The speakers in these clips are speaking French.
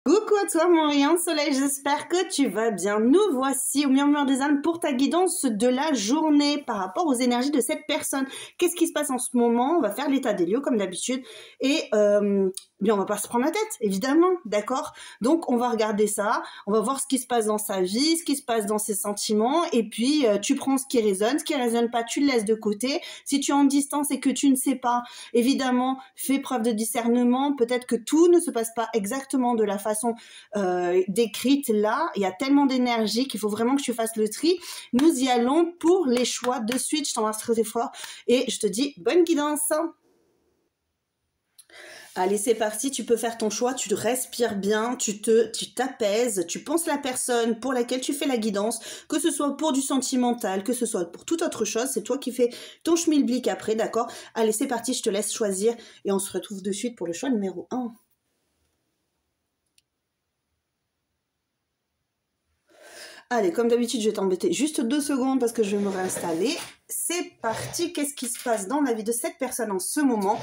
Coucou à toi mon rayon de soleil, j'espère que tu vas bien. Nous voici au murmure des âmes pour ta guidance de la journée par rapport aux énergies de cette personne. Qu'est-ce qui se passe en ce moment? On va faire l'état des lieux comme d'habitude et bien on va pas se prendre la tête, évidemment, d'accord? Donc on va regarder ça, on va voir ce qui se passe dans sa vie, ce qui se passe dans ses sentiments et puis tu prends ce qui résonne pas, tu le laisses de côté. Si tu es en distance et que tu ne sais pas, évidemment, fais preuve de discernement, peut-être que tout ne se passe pas exactement de la façon décrite là, il y a tellement d'énergie qu'il faut vraiment que tu fasses le tri. Nous y allons pour les choix de suite. Je t'embrasse très fort et je te dis bonne guidance. Allez, c'est parti, tu peux faire ton choix, tu respires bien, tu t'apaises, tu penses la personne pour laquelle tu fais la guidance, que ce soit pour du sentimental, que ce soit pour toute autre chose, c'est toi qui fais ton schmilblick après, d'accord? Allez, c'est parti, je te laisse choisir et on se retrouve de suite pour le choix numéro 1. Allez, comme d'habitude, je vais t'embêter juste 2 secondes parce que je vais me réinstaller. C'est parti, qu'est-ce qui se passe dans la vie de cette personne en ce moment?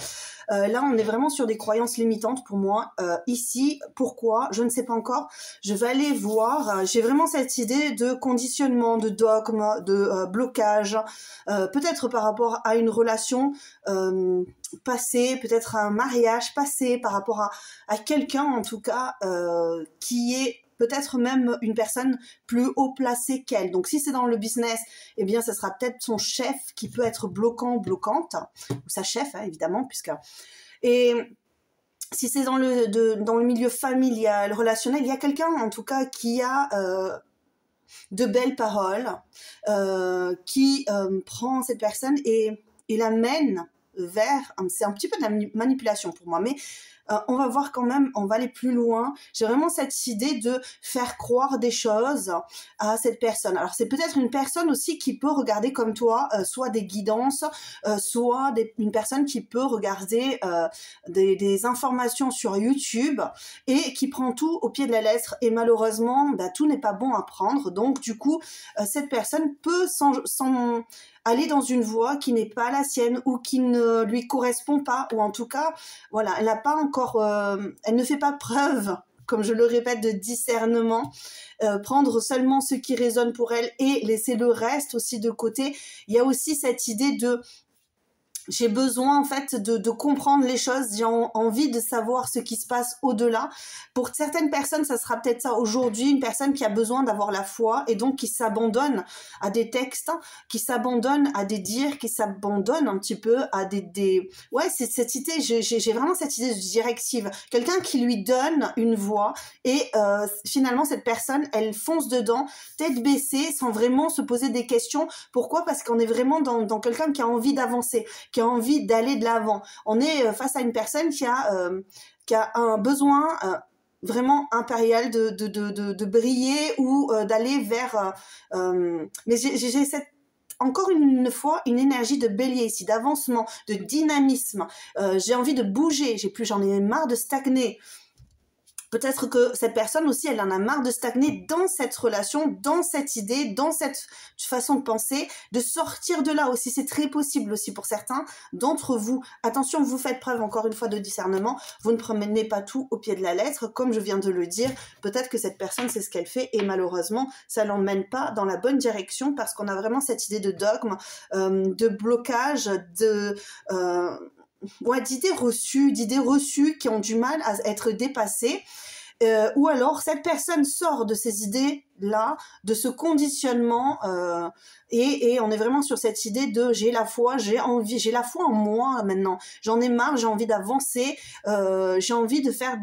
Là, on est vraiment sur des croyances limitantes pour moi. Ici, pourquoi? Je ne sais pas encore. Je vais aller voir. J'ai vraiment cette idée de conditionnement, de dogme, de blocage. Peut-être par rapport à une relation passée, peut-être à un mariage passé, par rapport à quelqu'un en tout cas qui est peut-être même une personne plus haut placée qu'elle. Donc si c'est dans le business, eh bien ça sera peut-être son chef qui peut être bloquant, bloquante, ou sa chef hein, évidemment, puisque... Et si c'est dans le milieu familial, relationnel, il y a quelqu'un en tout cas qui a de belles paroles, qui prend cette personne et l'amène vers... C'est un petit peu de la manipulation pour moi, mais on va voir quand même, on va aller plus loin. J'ai vraiment cette idée de faire croire des choses à cette personne. Alors c'est peut-être une personne aussi qui peut regarder comme toi, soit des guidances, soit une personne qui peut regarder des informations sur YouTube et qui prend tout au pied de la lettre. Et malheureusement, bah, tout n'est pas bon à prendre. Donc du coup, cette personne peut aller dans une voie qui n'est pas la sienne ou qui ne lui correspond pas, ou en tout cas, voilà, elle n'a pas encore, elle ne fait pas preuve, comme je le répète, de discernement, prendre seulement ce qui résonne pour elle et laisser le reste aussi de côté. Il y a aussi cette idée de j'ai besoin en fait de comprendre les choses, j'ai envie de savoir ce qui se passe au-delà. Pour certaines personnes, ça sera peut-être ça aujourd'hui, une personne qui a besoin d'avoir la foi et donc qui s'abandonne à des textes, qui s'abandonne à des dires, qui s'abandonne un petit peu à Ouais, c'est cette idée, j'ai vraiment cette idée de directive. Quelqu'un qui lui donne une voix et finalement cette personne, elle fonce dedans, tête baissée, sans vraiment se poser des questions. Pourquoi? Parce qu'on est vraiment dans quelqu'un qui a envie d'avancer, qui a envie d'aller de l'avant. On est face à une personne qui a un besoin vraiment impérial de briller ou d'aller vers... mais j'ai encore une fois une énergie de bélier ici, d'avancement, de dynamisme. J'ai envie de bouger, j'en ai marre de stagner. Peut-être que cette personne aussi, elle en a marre de stagner dans cette relation, dans cette idée, dans cette façon de penser, de sortir de là aussi. C'est très possible aussi pour certains d'entre vous. Attention, vous faites preuve encore une fois de discernement. Vous ne prenez pas tout au pied de la lettre, comme je viens de le dire. Peut-être que cette personne, c'est ce qu'elle fait et malheureusement, ça l'emmène pas dans la bonne direction parce qu'on a vraiment cette idée de dogme, de blocage, d'idées reçues qui ont du mal à être dépassées. Ou alors cette personne sort de ces idées-là, de ce conditionnement, et on est vraiment sur cette idée de j'ai la foi, j'ai la foi en moi maintenant. J'en ai marre, j'ai envie d'avancer, j'ai envie de faire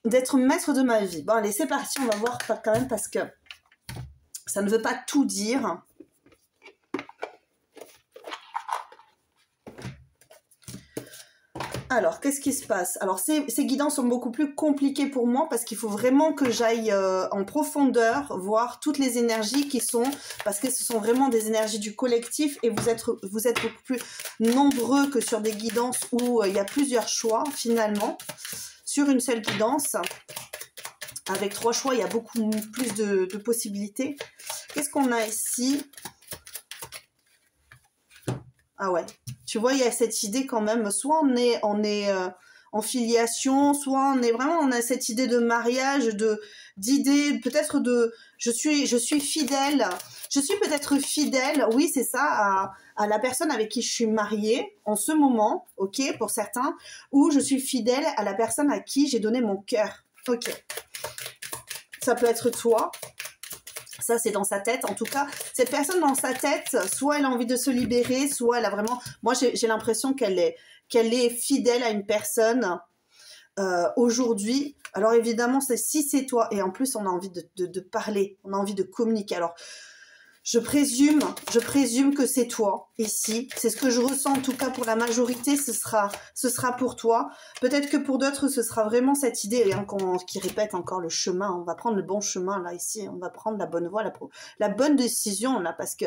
d'être maître de ma vie. Bon allez, c'est parti, on va voir quand même parce que ça ne veut pas tout dire. Alors, qu'est-ce qui se passe? Alors, ces guidances sont beaucoup plus compliquées pour moi parce qu'il faut vraiment que j'aille en profondeur voir toutes les énergies qui sont, parce que ce sont vraiment des énergies du collectif et vous êtes beaucoup plus nombreux que sur des guidances où il y a plusieurs choix finalement. Sur une seule guidance, avec 3 choix, il y a beaucoup plus de possibilités. Qu'est-ce qu'on a ici? Ah ouais, tu vois, il y a cette idée quand même, soit on est en filiation, soit on a cette idée de mariage, d'idée, peut-être je suis fidèle. Je suis peut-être fidèle, oui, c'est ça, à la personne avec qui je suis mariée en ce moment, ok, pour certains, ou je suis fidèle à la personne à qui j'ai donné mon cœur, ok. Ça peut être toi. Ça, c'est dans sa tête. En tout cas, cette personne dans sa tête, soit elle a envie de se libérer, soit elle a vraiment... Moi, j'ai l'impression qu'elle est fidèle à une personne aujourd'hui. Alors, évidemment, si c'est toi, et en plus, on a envie de parler, on a envie de communiquer. Alors, je présume que c'est toi, ici. C'est ce que je ressens, en tout cas, pour la majorité, ce sera pour toi. Peut-être que pour d'autres, ce sera vraiment cette idée qui répète encore le chemin. On va prendre le bon chemin, là, ici. On va prendre la bonne voie, la bonne décision, là, parce que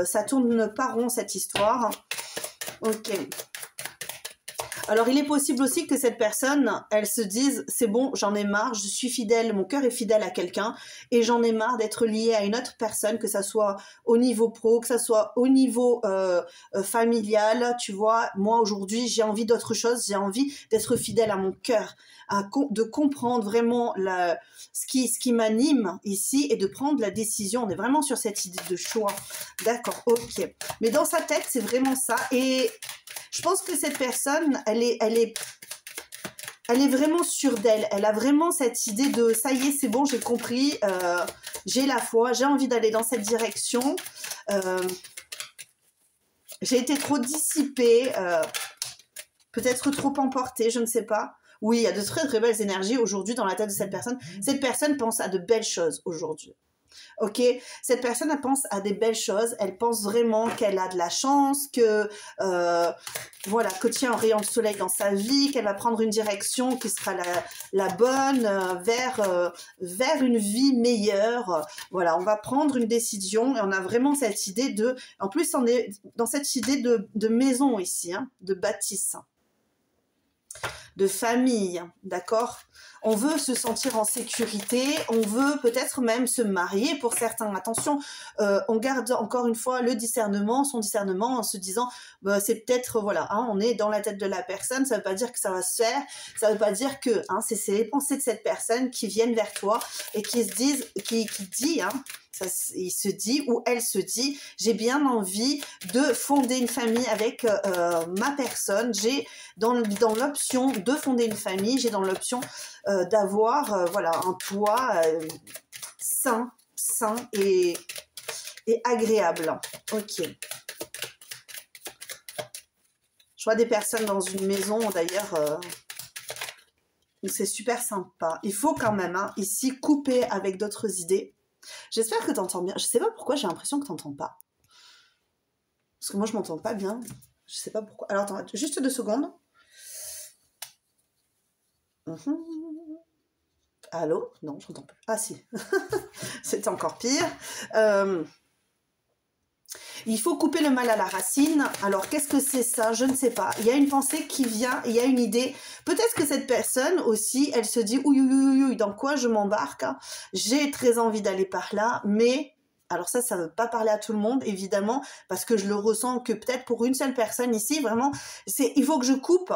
ça tourne pas rond, cette histoire. Ok. Alors, il est possible aussi que cette personne, elle se dise, c'est bon, j'en ai marre, je suis fidèle, mon cœur est fidèle à quelqu'un, et j'en ai marre d'être liée à une autre personne, que ça soit au niveau pro, que ça soit au niveau familial, tu vois. Moi, aujourd'hui, j'ai envie d'autre chose, j'ai envie d'être fidèle à mon cœur, de comprendre vraiment ce qui m'anime ici, et de prendre la décision. On est vraiment sur cette idée de choix. D'accord, ok. Mais dans sa tête, c'est vraiment ça, et... Je pense que cette personne, elle est vraiment sûre d'elle. Elle a vraiment cette idée de ça y est, c'est bon, j'ai compris, j'ai la foi, j'ai envie d'aller dans cette direction. J'ai été trop dissipée, peut-être trop emportée, je ne sais pas. Oui, il y a de très très belles énergies aujourd'hui dans la tête de cette personne. Cette personne pense à de belles choses aujourd'hui. Ok, cette personne, elle pense à des belles choses, elle pense vraiment qu'elle a de la chance, que voilà, que tiens un rayon de soleil dans sa vie, qu'elle va prendre une direction qui sera la bonne vers une vie meilleure. Voilà, on va prendre une décision et on a vraiment cette idée en plus on est dans cette idée de maison ici, hein, de bâtisse, de famille, d'accord? On veut se sentir en sécurité, on veut peut-être même se marier pour certains. Attention, on garde encore une fois le discernement, son discernement en se disant, bah, c'est peut-être, voilà, hein, on est dans la tête de la personne, ça ne veut pas dire que ça va se faire, ça ne veut pas dire que, hein, c'est les pensées de cette personne qui viennent vers toi et qui se disent, qui dit, hein, il se dit ou elle se dit, j'ai bien envie de fonder une famille avec ma personne, j'ai dans l'option de fonder une famille, j'ai dans l'option d'avoir voilà, un toit sain et agréable. Ok. Je vois des personnes dans une maison d'ailleurs, c'est super sympa. Il faut quand même hein, ici couper avec d'autres idées. J'espère que tu entends bien. Je sais pas pourquoi j'ai l'impression que tu n'entends pas. Parce que moi, je m'entends pas bien. Je sais pas pourquoi. Alors, attends, juste 2 secondes. Allô? Non, je n'entends plus. Ah, si. C'était encore pire. Il faut couper le mal à la racine. Alors, qu'est-ce que c'est ça? Je ne sais pas. Il y a une pensée qui vient, il y a une idée. Peut-être que cette personne aussi, elle se dit, ouïe, dans quoi je m'embarque hein? J'ai très envie d'aller par là, mais... Alors ça ne veut pas parler à tout le monde, évidemment, parce que je le ressens que peut-être pour une seule personne ici, vraiment, il faut que je coupe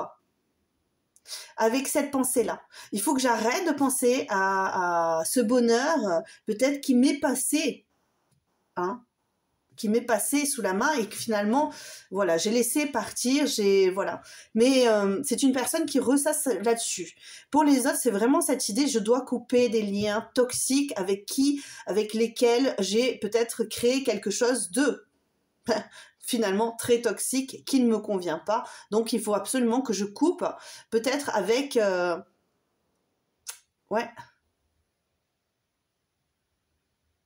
avec cette pensée-là. Il faut que j'arrête de penser à ce bonheur, peut-être qui m'est passé, hein, qui m'est passé sous la main et que finalement, voilà, j'ai laissé partir, voilà. Mais c'est une personne qui ressasse là-dessus. Pour les autres, c'est vraiment cette idée, je dois couper des liens toxiques avec lesquels j'ai peut-être créé quelque chose de finalement très toxique qui ne me convient pas. Donc, il faut absolument que je coupe, peut-être avec... ouais.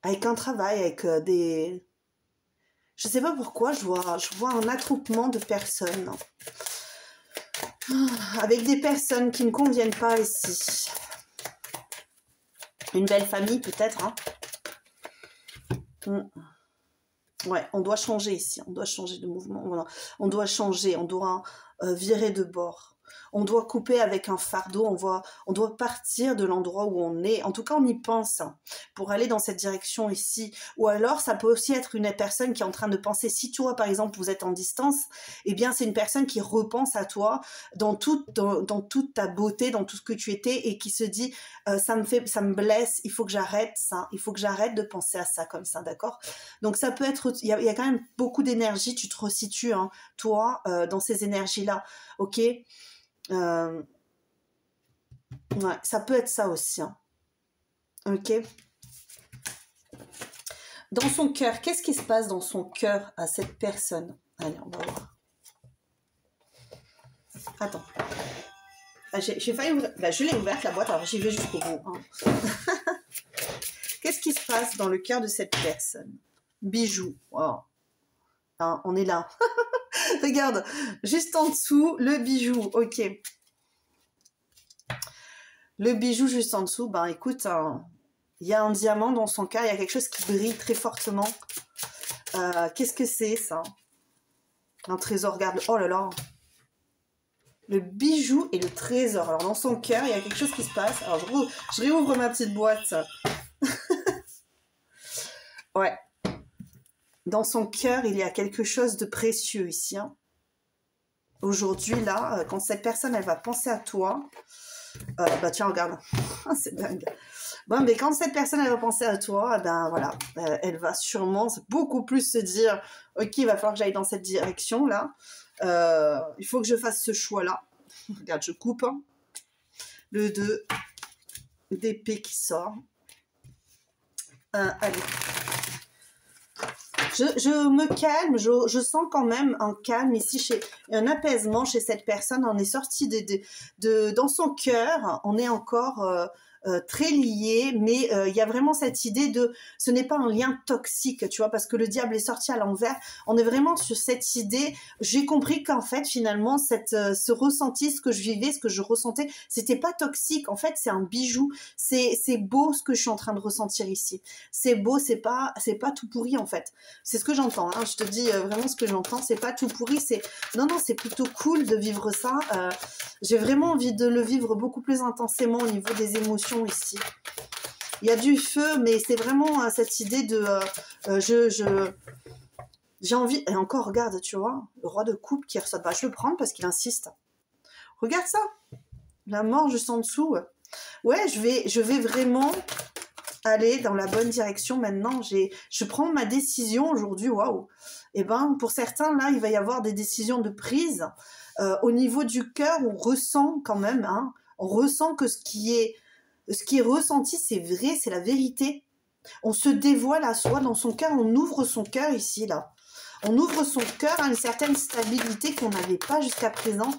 Avec un travail, avec des... Je sais pas pourquoi, je vois un attroupement de personnes. Avec des personnes qui ne conviennent pas ici. Une belle famille peut-être. Hein. Ouais, on doit changer ici. On doit changer de mouvement. On doit changer. On doit virer de bord. On doit couper avec un fardeau, on doit partir de l'endroit où on est. En tout cas, on y pense pour aller dans cette direction ici. Ou alors, ça peut aussi être une personne qui est en train de penser. Si toi, par exemple, vous êtes en distance, eh bien, c'est une personne qui repense à toi dans toute ta beauté, dans tout ce que tu étais et qui se dit ça me blesse, il faut que j'arrête ça, il faut que j'arrête de penser à ça comme ça, d'accord? Donc, ça peut être, il y a quand même beaucoup d'énergie, tu te resitues, hein, toi, dans ces énergies-là, ok? Ouais, ça peut être ça aussi, hein. Ok. Dans son cœur, qu'est-ce qui se passe dans son cœur à cette personne? Allez, on va voir. Attends. Ah, j'ai failli ouvrir. Bah, je l'ai ouverte la boîte, alors j'y vais jusqu'au bout. Hein. Qu'est-ce qui se passe dans le cœur de cette personne? Bijoux. Wow. Hein, on est là. Regarde, juste en dessous, le bijou. Ok. Le bijou juste en dessous, ben écoute, il y a un diamant dans son cœur, il y a quelque chose qui brille très fortement. Qu'est-ce que c'est ça? Un trésor, regarde. Oh là là. Le bijou et le trésor. Alors dans son cœur, il y a quelque chose qui se passe. Alors je réouvre ma petite boîte. Ouais. Dans son cœur, il y a quelque chose de précieux ici. Hein. Aujourd'hui, là, quand cette personne, elle va penser à toi, bah tiens, regarde. C'est dingue. Bon, mais quand cette personne, elle va penser à toi, ben voilà, elle va sûrement beaucoup plus se dire, ok, il va falloir que j'aille dans cette direction-là. Il faut que je fasse ce choix-là. Regarde, je coupe. Hein. Le 2 d'épée qui sort. Allez. Je me calme, je sens quand même un calme ici, un apaisement chez cette personne. On est sorti dans son cœur, on est encore très liés, mais il y a vraiment cette idée de, ce n'est pas un lien toxique, tu vois, parce que le diable est sorti à l'envers. On est vraiment sur cette idée. J'ai compris qu'en fait, finalement, ce ressenti, ce que je vivais, ce que je ressentais, c'était pas toxique. En fait, c'est un bijou. C'est beau ce que je suis en train de ressentir ici. C'est beau, c'est pas tout pourri en fait. C'est ce que j'entends. Hein. Je te dis vraiment ce que j'entends. C'est pas tout pourri. Non, c'est plutôt cool de vivre ça. J'ai vraiment envie de le vivre beaucoup plus intensément au niveau des émotions ici. Il y a du feu, mais c'est vraiment cette idée de j'ai envie, et encore regarde, tu vois, le roi de coupe qui ressort, bah, je vais le prendre parce qu'il insiste. Regarde ça, la mort juste en dessous. Ouais, je vais vraiment aller dans la bonne direction maintenant. Je prends ma décision aujourd'hui, waouh. Et ben pour certains là, il va y avoir des décisions de prise au niveau du cœur. On ressent quand même, hein, on ressent que ce qui est ressenti, c'est vrai, c'est la vérité. On se dévoile à soi dans son cœur, on ouvre son cœur ici, là. On ouvre son cœur à une certaine stabilité qu'on n'avait pas jusqu'à présent.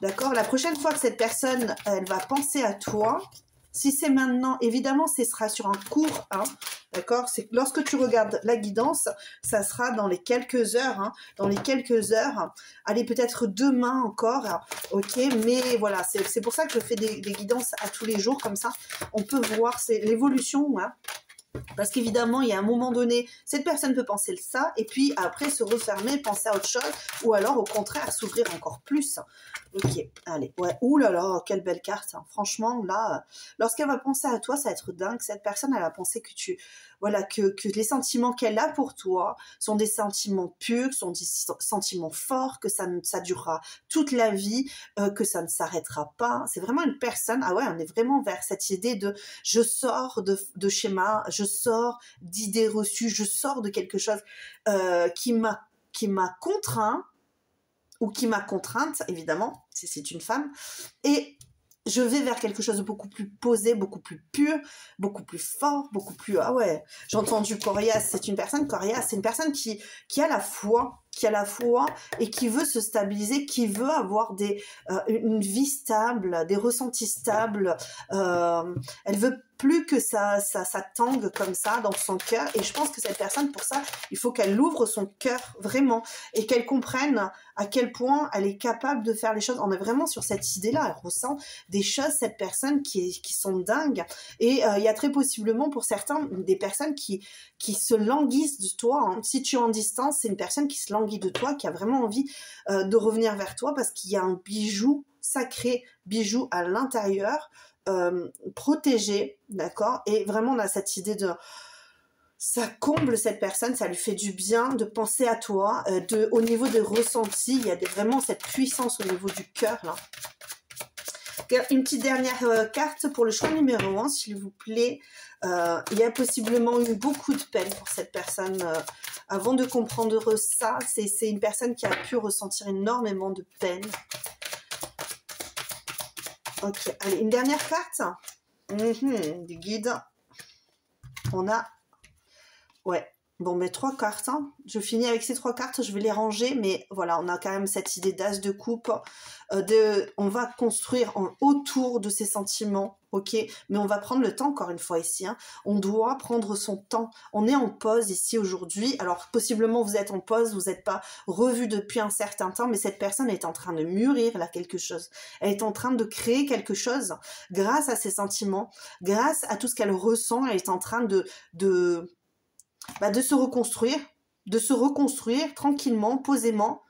D'accord? La prochaine fois que cette personne, elle va penser à toi, si c'est maintenant, évidemment, ce sera sur un court, hein, d'accord? C'est lorsque tu regardes la guidance, ça sera dans les quelques heures, hein, dans les quelques heures. Allez, peut-être demain encore, ok? Mais voilà, c'est pour ça que je fais des guidances à tous les jours, comme ça, on peut voir l'évolution, hein. Parce qu'évidemment, il y a un moment donné, cette personne peut penser ça, et puis après se refermer, penser à autre chose, ou alors au contraire s'ouvrir encore plus. Ok, allez, ouais, ouh là là, quelle belle carte, hein. Franchement, là, lorsqu'elle va penser à toi, ça va être dingue. Cette personne, elle va penser que voilà, que les sentiments qu'elle a pour toi sont des sentiments purs, sont des sentiments forts, que ça durera toute la vie, que ça ne s'arrêtera pas. C'est vraiment une personne, ah ouais, on est vraiment vers cette idée de je sors de schéma, je sors d'idées reçues, je sors de quelque chose qui m'a contraint, ou qui m'a contrainte, évidemment, si c'est une femme, et je vais vers quelque chose de beaucoup plus posé, beaucoup plus pur, beaucoup plus fort, beaucoup plus... Ah ouais, j'ai entendu coriace, c'est une personne coriace, c'est une personne qui a la foi, et qui veut se stabiliser, qui veut avoir une vie stable, des ressentis stables. Elle veut plus que ça tangue comme ça dans son cœur. Et je pense que cette personne, pour ça, il faut qu'elle ouvre son cœur vraiment et qu'elle comprenne à quel point elle est capable de faire les choses. On est vraiment sur cette idée-là. Elle ressent des choses, cette personne, qui sont dingues. Et il y a très possiblement pour certains des personnes qui se languissent de toi. Hein. Si tu es en distance, c'est une personne qui se languit de toi, qui a vraiment envie de revenir vers toi parce qu'il y a un bijou. sacré bijou à l'intérieur, protégé, d'accord? Et vraiment, on a cette idée de... Ça comble cette personne, ça lui fait du bien de penser à toi. Au niveau des ressentis, il y a vraiment cette puissance au niveau du cœur, là. Une petite dernière carte pour le choix numéro 1, s'il vous plaît. Il y a possiblement eu beaucoup de peine pour cette personne. Avant de comprendre ça, c'est une personne qui a pu ressentir énormément de peine. Ok, allez, une dernière carte. Des guides. On a... Ouais, bon, mais 3 cartes. Hein. Je finis avec ces 3 cartes, je vais les ranger. Mais voilà, on a quand même cette idée d'as de coupe. On va construire autour de ces sentiments, ok? Mais on va prendre le temps, encore une fois, ici. Hein. On doit prendre son temps. On est en pause ici aujourd'hui. Alors, possiblement, vous êtes en pause, vous n'êtes pas revu depuis un certain temps, mais cette personne est en train de mûrir, là, quelque chose. Elle est en train de créer quelque chose grâce à ses sentiments, grâce à tout ce qu'elle ressent. Elle est en train de se reconstruire tranquillement, posément,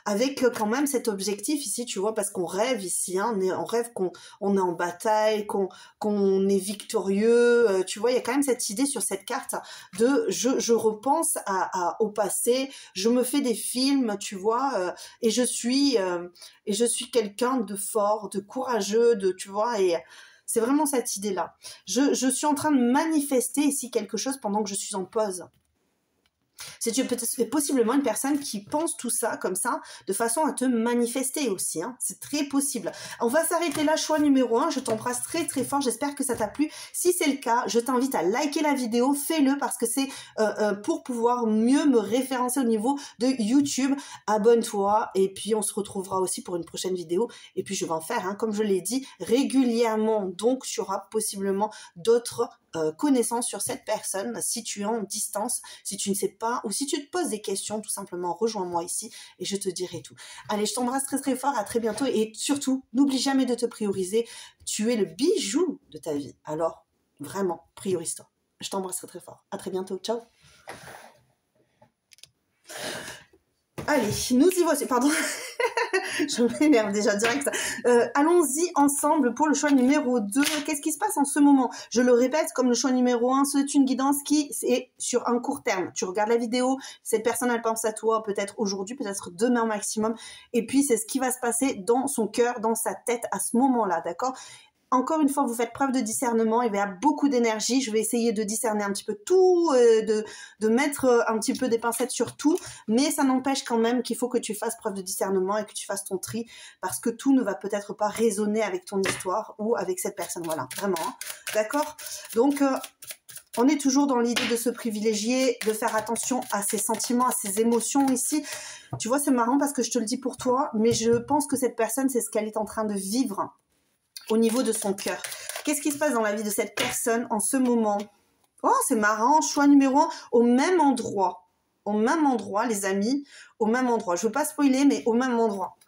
avec quand même cet objectif ici, tu vois, parce qu'on rêve ici, hein, on rêve qu'on est en bataille, qu'on est victorieux, tu vois, il y a quand même cette idée sur cette carte de je repense au passé, je me fais des films, tu vois, et je suis quelqu'un de fort, de courageux, tu vois, et c'est vraiment cette idée-là. Je suis en train de manifester ici quelque chose pendant que je suis en pause. C'est possiblement une personne qui pense tout ça comme ça, de façon à te manifester aussi. Hein. C'est très possible. On va s'arrêter là, choix numéro 1. Je t'embrasse très très fort. J'espère que ça t'a plu. Si c'est le cas, je t'invite à liker la vidéo. Fais-le parce que c'est pour pouvoir mieux me référencer au niveau de YouTube. Abonne-toi et puis on se retrouvera aussi pour une prochaine vidéo. Et puis je vais en faire, hein, comme je l'ai dit, régulièrement. Donc, tu auras possiblement d'autres connaissances sur cette personne. Si tu es en distance, si tu ne sais pas, ou si tu te poses des questions, tout simplement, rejoins-moi ici et je te dirai tout. Allez, je t'embrasse très très fort, à très bientôt et surtout, n'oublie jamais de te prioriser. Tu es le bijou de ta vie. Alors, vraiment, priorise-toi. Je t'embrasse très très fort. À très bientôt. Ciao. Allez, nous y voici. Pardon. Je m'énerve déjà direct. Allons-y ensemble pour le choix numéro 2. Qu'est-ce qui se passe en ce moment? Je le répète, comme le choix numéro 1, c'est une guidance qui est sur un court terme. Tu regardes la vidéo, cette personne, elle pense à toi peut-être aujourd'hui, peut-être demain maximum. Et puis, c'est ce qui va se passer dans son cœur, dans sa tête à ce moment-là, d'accord? Encore une fois, vous faites preuve de discernement, il y a beaucoup d'énergie, je vais essayer de discerner un petit peu tout, de mettre un petit peu des pincettes sur tout, mais ça n'empêche quand même qu'il faut que tu fasses preuve de discernement et que tu fasses ton tri, parce que tout ne va peut-être pas résonner avec ton histoire ou avec cette personne, voilà, vraiment, hein, d'accord? Donc, on est toujours dans l'idée de se privilégier, de faire attention à ses sentiments, à ses émotions ici. Tu vois, c'est marrant parce que je te le dis pour toi, mais je pense que cette personne, c'est ce qu'elle est en train de vivre au niveau de son cœur. Qu'est-ce qui se passe dans la vie de cette personne en ce moment? Oh, c'est marrant, choix numéro 1, au même endroit. Au même endroit, les amis, au même endroit. Je ne veux pas spoiler, mais au même endroit.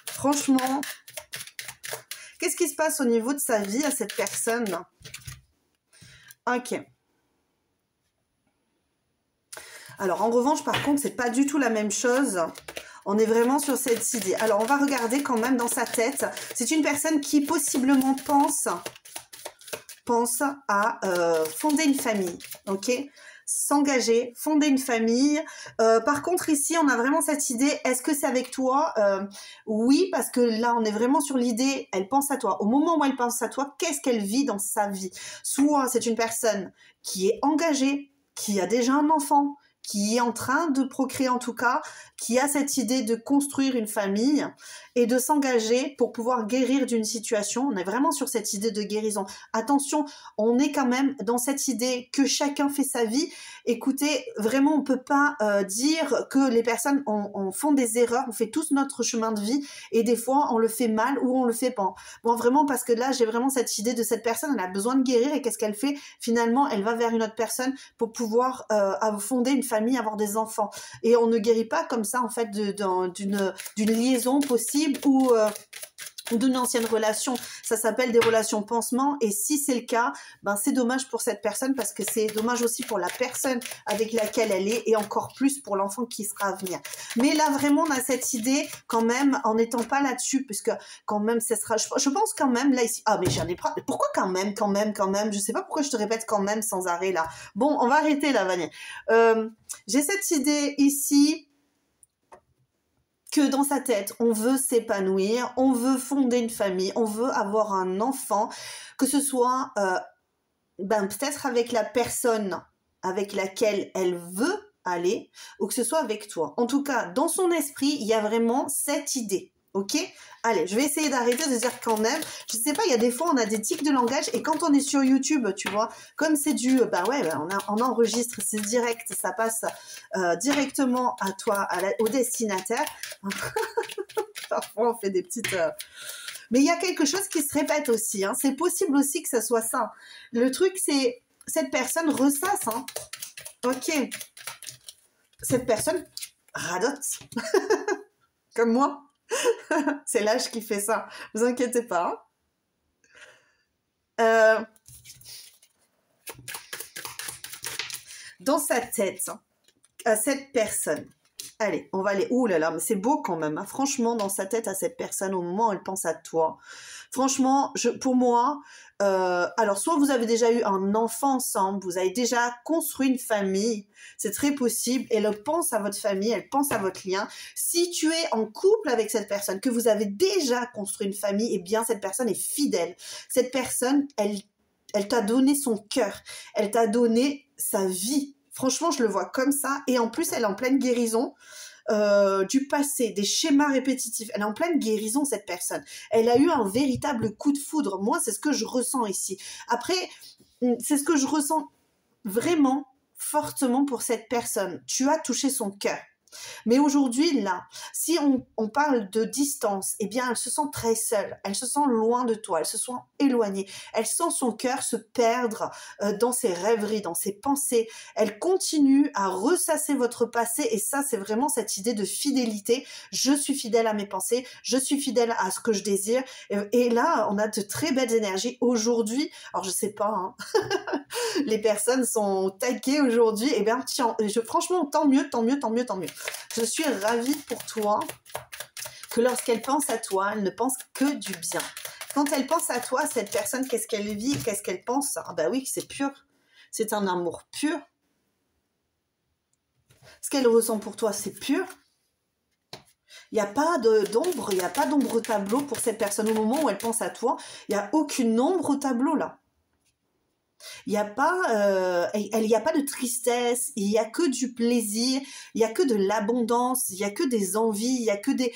Franchement, qu'est-ce qui se passe au niveau de sa vie à cette personne? Ok. Alors, en revanche, par contre, c'est pas du tout la même chose. On est vraiment sur cette idée. Alors, on va regarder quand même dans sa tête. C'est une personne qui possiblement pense à fonder une famille, ok? S'engager, fonder une famille. Par contre, ici, on a vraiment cette idée. Est-ce que c'est avec toi? Oui, parce que là, on est vraiment sur l'idée. Elle pense à toi. Au moment où elle pense à toi, qu'est-ce qu'elle vit dans sa vie? Soit c'est une personne qui est engagée, qui a déjà un enfant, qui est en train de procréer en tout cas, qui a cette idée de construire une famille et de s'engager pour pouvoir guérir d'une situation. On est vraiment sur cette idée de guérison. Attention, on est quand même dans cette idée que chacun fait sa vie. Écoutez, vraiment, on peut pas dire que les personnes font des erreurs. On fait tous notre chemin de vie et des fois, on le fait mal ou on le fait pas. Bon, vraiment, parce que là, j'ai vraiment cette idée de cette personne. Elle a besoin de guérir et qu'est-ce qu'elle fait? Finalement, elle va vers une autre personne pour pouvoir fonder une famille, avoir des enfants. Et on ne guérit pas comme ça, en fait, d'une liaison possible ou ou d'une ancienne relation. Ça s'appelle des relations pansement. Et si c'est le cas, ben c'est dommage pour cette personne parce que c'est dommage aussi pour la personne avec laquelle elle est et encore plus pour l'enfant qui sera à venir. Mais là, vraiment, on a cette idée quand même, en n'étant pas là-dessus, puisque quand même, ça sera... Je pense quand même, là, ici... Ah, mais j'en ai pas... Pourquoi quand même? Je sais pas pourquoi je te répète quand même sans arrêt, là. Bon, on va arrêter, là, Vanille. J'ai cette idée ici... que dans sa tête, on veut s'épanouir, on veut fonder une famille, on veut avoir un enfant, que ce soit peut-être avec la personne avec laquelle elle veut aller, ou que ce soit avec toi. En tout cas, dans son esprit, il y a vraiment cette idée. Ok? Allez, je vais essayer d'arrêter de dire quand même. Je sais pas, il y a des fois, on a des tics de langage et quand on est sur YouTube, tu vois, comme c'est on enregistre, c'est direct, ça passe directement à toi, au destinataire. Parfois, on fait des petites... Mais il y a quelque chose qui se répète aussi. Hein. C'est possible aussi que ça soit ça. Le truc, c'est... Cette personne ressasse. Hein. Ok. Cette personne radote. Comme moi. C'est l'âge qui fait ça. Vous inquiétez pas. Dans sa tête, à cette personne. Allez, on va aller... Ouh là là, mais c'est beau quand même. Hein. Franchement, dans sa tête, à cette personne, au moment où elle pense à toi. Franchement, pour moi... alors, soit vous avez déjà eu un enfant ensemble, vous avez déjà construit une famille, c'est très possible, et elle pense à votre famille, elle pense à votre lien. Si tu es en couple avec cette personne, que vous avez déjà construit une famille, eh bien, cette personne est fidèle. Cette personne, elle t'a donné son cœur, elle t'a donné sa vie. Franchement, je le vois comme ça, et en plus, elle est en pleine guérison. Du passé, des schémas répétitifs. Elle est en pleine guérison, cette personne. Elle a eu un véritable coup de foudre. Moi, c'est ce que je ressens ici. Après, c'est ce que je ressens vraiment fortement pour cette personne. Tu as touché son cœur. Mais aujourd'hui, là, si on parle de distance, eh bien, elle se sent très seule, elle se sent loin de toi, elle se sent éloignée, elle sent son cœur se perdre dans ses rêveries, dans ses pensées, elle continue à ressasser votre passé et ça, c'est vraiment cette idée de fidélité. Je suis fidèle à mes pensées, je suis fidèle à ce que je désire et là, on a de très belles énergies aujourd'hui. Alors, je sais pas, hein, les personnes sont taquées aujourd'hui, eh bien, tiens, franchement, tant mieux. Je suis ravie pour toi que lorsqu'elle pense à toi, elle ne pense que du bien. Quand elle pense à toi, cette personne, qu'est-ce qu'elle vit, qu'est-ce qu'elle pense? Ah bah oui, c'est pur. C'est un amour pur. Ce qu'elle ressent pour toi, c'est pur. Il n'y a pas d'ombre, il n'y a pas d'ombre au tableau pour cette personne. Au moment où elle pense à toi, il n'y a aucune ombre au tableau là. Il n'y a pas de tristesse, il n'y a que du plaisir, il n'y a que de l'abondance, il n'y a que des envies, il n'y a que des...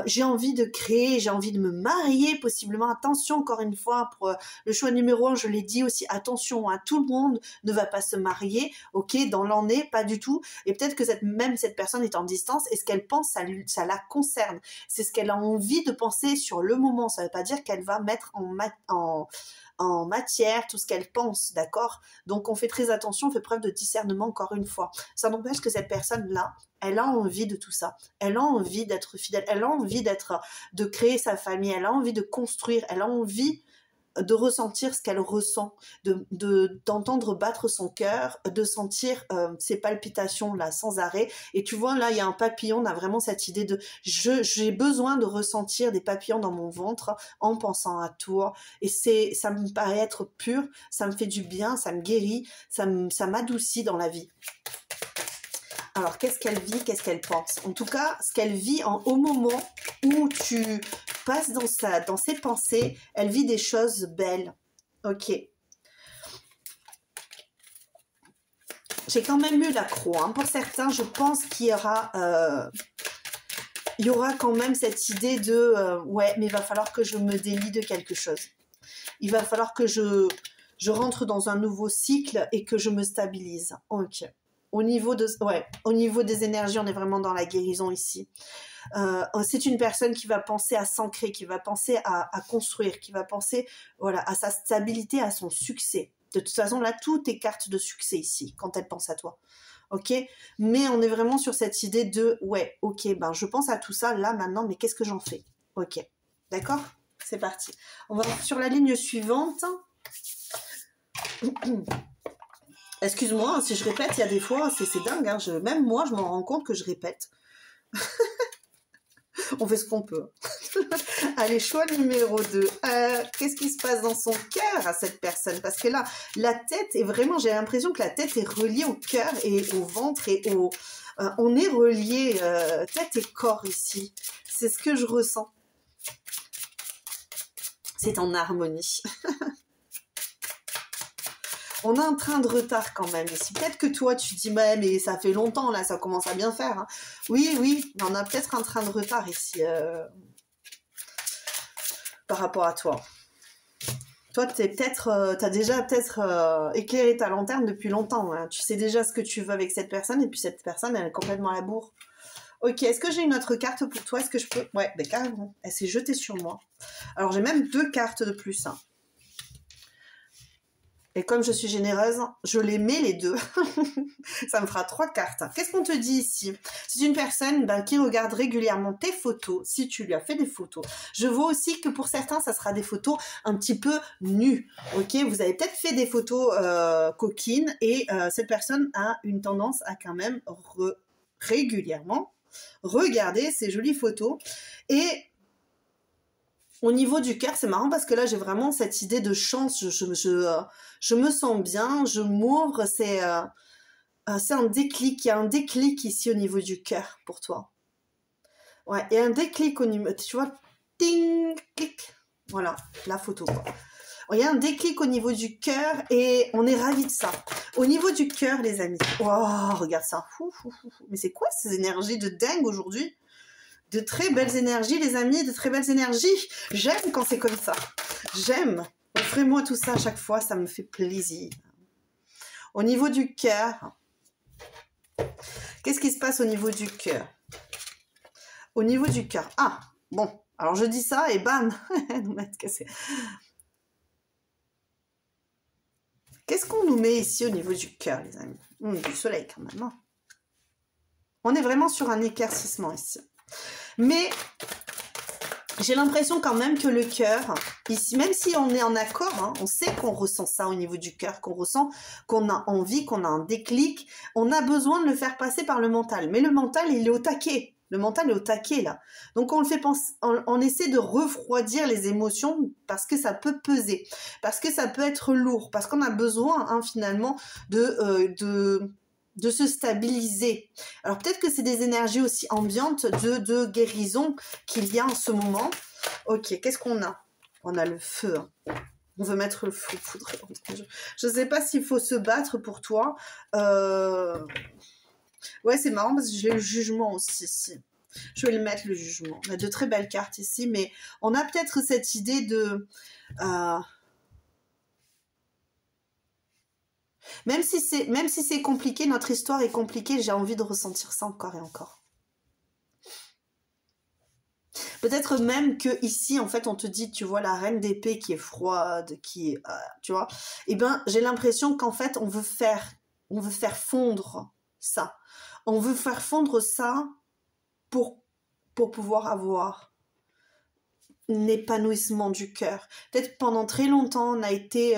j'ai envie de créer, j'ai envie de me marier possiblement. Attention, encore une fois, pour le choix numéro 1, je l'ai dit aussi, attention, hein, tout le monde ne va pas se marier, ok, dans l'année, pas du tout. Et peut-être que cette personne est en distance et ce qu'elle pense, ça la concerne. C'est ce qu'elle a envie de penser sur le moment. Ça ne veut pas dire qu'elle va mettre en matière tout ce qu'elle pense, d'accord? Donc on fait très attention, on fait preuve de discernement encore une fois. Ça n'empêche que cette personne-là, elle a envie de tout ça. Elle a envie d'être fidèle, elle a envie de créer sa famille, elle a envie de construire, elle a envie de ressentir ce qu'elle ressent, d'entendre battre son cœur, de sentir ses palpitations là sans arrêt. Et tu vois, là, il y a un papillon, on a vraiment cette idée de j'ai besoin de ressentir des papillons dans mon ventre en pensant à toi. Et ça me paraît être pur, ça me fait du bien, ça me guérit, ça m'adoucit dans la vie. Alors, qu'est-ce qu'elle vit, qu'est-ce qu'elle pense? En tout cas, ce qu'elle vit au moment où tu passes dans ses pensées, elle vit des choses belles. Ok. J'ai quand même eu la croix. Hein. Pour certains, je pense qu'il y aura quand même cette idée de ouais, mais il va falloir que je me délie de quelque chose. Il va falloir que je rentre dans un nouveau cycle et que je me stabilise. Ok. Au niveau des énergies, on est vraiment dans la guérison ici. C'est une personne qui va penser à s'ancrer, qui va penser à construire, qui va penser à sa stabilité, à son succès. De toute façon, là, tout est carte de succès ici, quand elle pense à toi. Ok? Mais on est vraiment sur cette idée de, ouais, ok, ben je pense à tout ça, là, maintenant, mais qu'est-ce que j'en fais? Ok. D'accord? C'est parti. On va sur la ligne suivante. Excuse-moi, si je répète, il y a des fois, c'est dingue. Hein, même moi, je m'en rends compte que je répète. On fait ce qu'on peut. Allez, choix numéro 2. Qu'est-ce qui se passe dans son cœur à cette personne? Parce que là, la tête est vraiment... J'ai l'impression que la tête est reliée au cœur et au ventre et au... on est relié tête et corps ici. C'est ce que je ressens. C'est en harmonie. On a un train de retard quand même ici. Peut-être que toi, tu te dis, mais ça fait longtemps, là, ça commence à bien faire. Hein. Oui, oui, on a peut-être un train de retard ici par rapport à toi. Toi, t'as déjà peut-être éclairé ta lanterne depuis longtemps. Hein. Tu sais déjà ce que tu veux avec cette personne, et puis cette personne, elle est complètement à la bourre. Ok, est-ce que j'ai une autre carte pour toi? Est-ce que je peux... Ouais, ben carrément. Elle s'est jetée sur moi. Alors, j'ai même 2 cartes de plus. Hein. Et comme je suis généreuse, je les mets les 2. Ça me fera 3 cartes. Qu'est-ce qu'on te dit ici? C'est une personne qui regarde régulièrement tes photos, si tu lui as fait des photos. Je vois aussi que pour certains, ça sera des photos un petit peu nues. Ok, vous avez peut-être fait des photos coquines et cette personne a une tendance à quand même régulièrement regarder ces jolies photos. Et au niveau du cœur, c'est marrant parce que là, j'ai vraiment cette idée de chance. Je me sens bien, je m'ouvre. C'est un déclic. Il y a un déclic ici au niveau du cœur pour toi. Ouais, il y a un déclic au niveau... Tu vois, ting, clic. Voilà, la photo, quoi. Il y a un déclic au niveau du cœur et on est ravis de ça. Au niveau du cœur, les amis. Oh, regarde ça. Mais c'est quoi ces énergies de dingue aujourd'hui? De très belles énergies, les amis, de très belles énergies. J'aime quand c'est comme ça. J'aime. Offrez-moi tout ça à chaque fois, ça me fait plaisir. Au niveau du cœur, qu'est-ce qui se passe au niveau du cœur? Au niveau du cœur. Ah, bon. Alors je dis ça et bam. Qu'est-ce qu'on nous met ici au niveau du cœur, les amis? Du soleil quand même. Hein. On est vraiment sur un éclaircissement ici. Mais j'ai l'impression quand même que le cœur, ici, même si on est en accord, hein, on sait qu'on ressent ça au niveau du cœur, qu'on ressent qu'on a envie, qu'on a un déclic, on a besoin de le faire passer par le mental. Mais le mental, il est au taquet. Le mental est au taquet, là. Donc, on le fait penser, on essaie de refroidir les émotions parce que ça peut peser, parce que ça peut être lourd, parce qu'on a besoin, hein, finalement, de se stabiliser. Alors peut-être que c'est des énergies aussi ambiantes de guérison qu'il y a en ce moment. Ok, qu'est-ce qu'on a? On a le feu. Hein. On veut mettre le feu. Je ne sais pas s'il faut se battre pour toi. Ouais, c'est marrant parce que j'ai le jugement aussi ici. Je vais le mettre, le jugement. On a de très belles cartes ici, mais on a peut-être cette idée de... Même si c'est compliqué, notre histoire est compliquée, j'ai envie de ressentir ça encore et encore. Peut-être même que ici, en fait, on te dit, tu vois, la reine d'épée qui est froide, qui est, tu vois, eh ben, j'ai l'impression qu'en fait, on veut faire fondre ça. On veut faire fondre ça pour pouvoir avoir un épanouissement du cœur. Peut-être pendant très longtemps, on a été...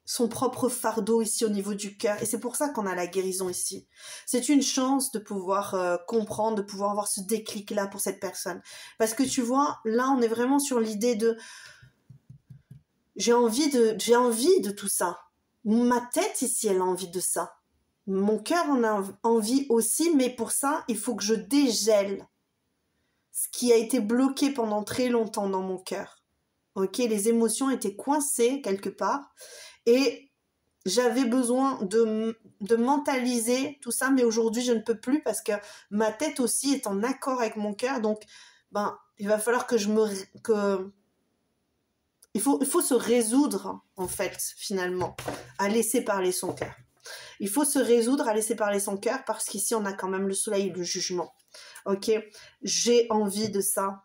son propre fardeau ici au niveau du cœur. Et c'est pour ça qu'on a la guérison ici. C'est une chance de pouvoir comprendre, de pouvoir avoir ce déclic-là pour cette personne. Parce que tu vois, là, on est vraiment sur l'idée de... J'ai envie de tout ça. Ma tête ici, elle a envie de ça. Mon cœur en a envie aussi, mais pour ça, il faut que je dégèle ce qui a été bloqué pendant très longtemps dans mon cœur. Ok, les émotions étaient coincées quelque part. Et j'avais besoin de mentaliser tout ça, mais aujourd'hui, je ne peux plus parce que ma tête aussi est en accord avec mon cœur. Donc, il va falloir que il faut se résoudre, en fait, finalement, à laisser parler son cœur. Il faut se résoudre à laisser parler son cœur parce qu'ici, on a quand même le soleil et le jugement. Ok, j'ai envie de ça.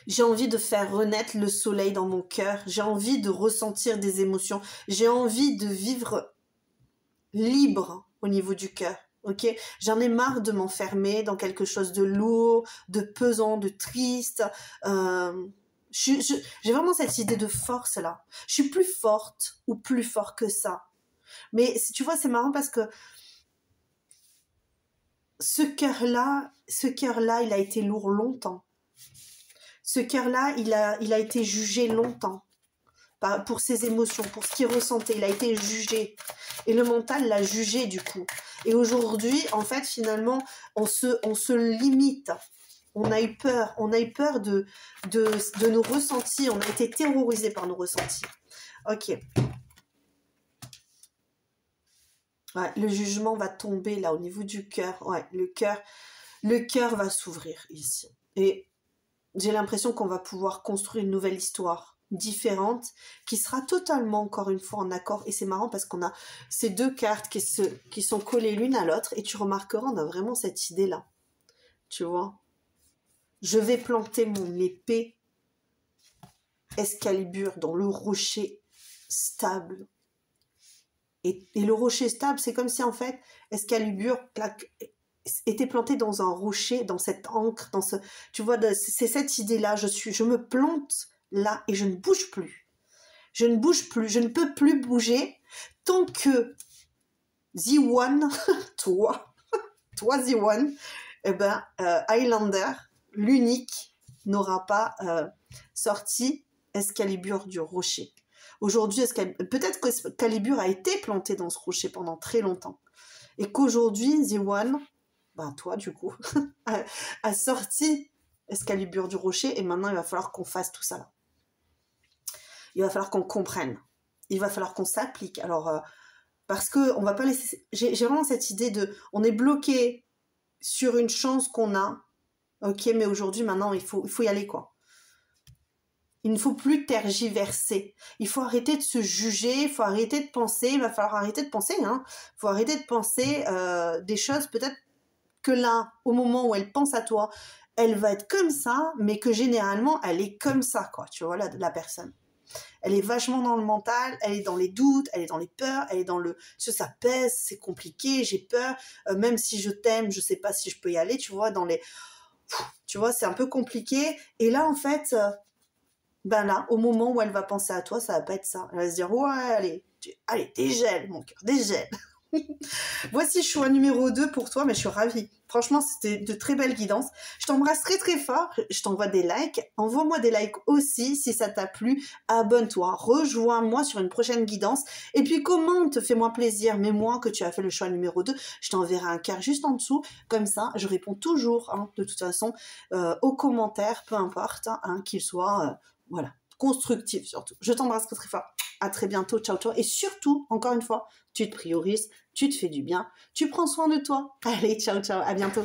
J'ai envie de faire renaître le soleil dans mon cœur. J'ai envie de ressentir des émotions. J'ai envie de vivre libre au niveau du cœur. Ok, j'en ai marre de m'enfermer dans quelque chose de lourd, de pesant, de triste. J'ai vraiment cette idée de force là. Je suis plus forte ou plus fort que ça. Mais tu vois, c'est marrant parce que ce cœur-là, il a été lourd longtemps. Ce cœur-là, il a été jugé longtemps pour ses émotions, pour ce qu'il ressentait. Il a été jugé. Et le mental l'a jugé du coup. Et aujourd'hui, en fait, finalement, on se limite. On a eu peur. On a eu peur de nos ressentis. On a été terrorisé par nos ressentis. Ok. Ouais, le jugement va tomber là au niveau du cœur. Ouais, le cœur va s'ouvrir ici. Et j'ai l'impression qu'on va pouvoir construire une nouvelle histoire différente qui sera totalement, encore une fois, en accord. Et c'est marrant parce qu'on a ces deux cartes qui sont collées l'une à l'autre et tu remarqueras, on a vraiment cette idée-là. Tu vois? Je vais planter mon épée Excalibur dans le rocher stable. Et le rocher stable, c'est comme si en fait, Excalibur était planté dans un rocher, dans cette encre, tu vois, c'est cette idée-là. Je me plante là et je ne bouge plus. Je ne bouge plus, je ne peux plus bouger tant que The One, toi The One, Highlander, l'unique, n'aura pas sorti Excalibur du rocher. Aujourd'hui, peut-être qu'Excalibur a été planté dans ce rocher pendant très longtemps. Et qu'aujourd'hui, The One, toi du coup, a sorti Excalibur du rocher et maintenant il va falloir qu'on fasse tout ça là. Il va falloir qu'on comprenne. Il va falloir qu'on s'applique. Alors, parce que on va pas laisser... J'ai vraiment cette idée de... On est bloqué sur une chance qu'on a. Ok, mais aujourd'hui, maintenant, il faut y aller, quoi. Il ne faut plus tergiverser. Il faut arrêter de se juger, il faut arrêter de penser. Il va falloir arrêter de penser, hein. Il faut arrêter de penser des choses, peut-être que là, au moment où elle pense à toi, elle va être comme ça, mais que généralement, elle est comme ça, quoi. Tu vois, la personne. Elle est vachement dans le mental, elle est dans les doutes, elle est dans les peurs, elle est dans le... Ça pèse, c'est compliqué, j'ai peur, même si je t'aime, je sais pas si je peux y aller, tu vois, tu vois, c'est un peu compliqué. Et là, en fait, là, au moment où elle va penser à toi, ça va pas être ça. Elle va se dire, ouais, allez, dégèle, mon cœur, dégèle. Voici choix numéro 2 pour toi, mais je suis ravie. Franchement, c'était de très belles guidances. Je t'embrasse très très fort. Je t'envoie des likes. Envoie-moi des likes aussi si ça t'a plu. Abonne-toi. Rejoins-moi sur une prochaine guidance. Et puis commente, fais-moi plaisir. Mets-moi que tu as fait le choix numéro 2. Je t'enverrai un cœur juste en dessous. Comme ça, je réponds toujours, hein, de toute façon, aux commentaires, peu importe, hein, qu'ils soient, voilà, constructifs surtout. Je t'embrasse très très fort. À très bientôt, ciao ciao. Et surtout, encore une fois, tu te priorises, tu te fais du bien, tu prends soin de toi. Allez, ciao ciao, à bientôt.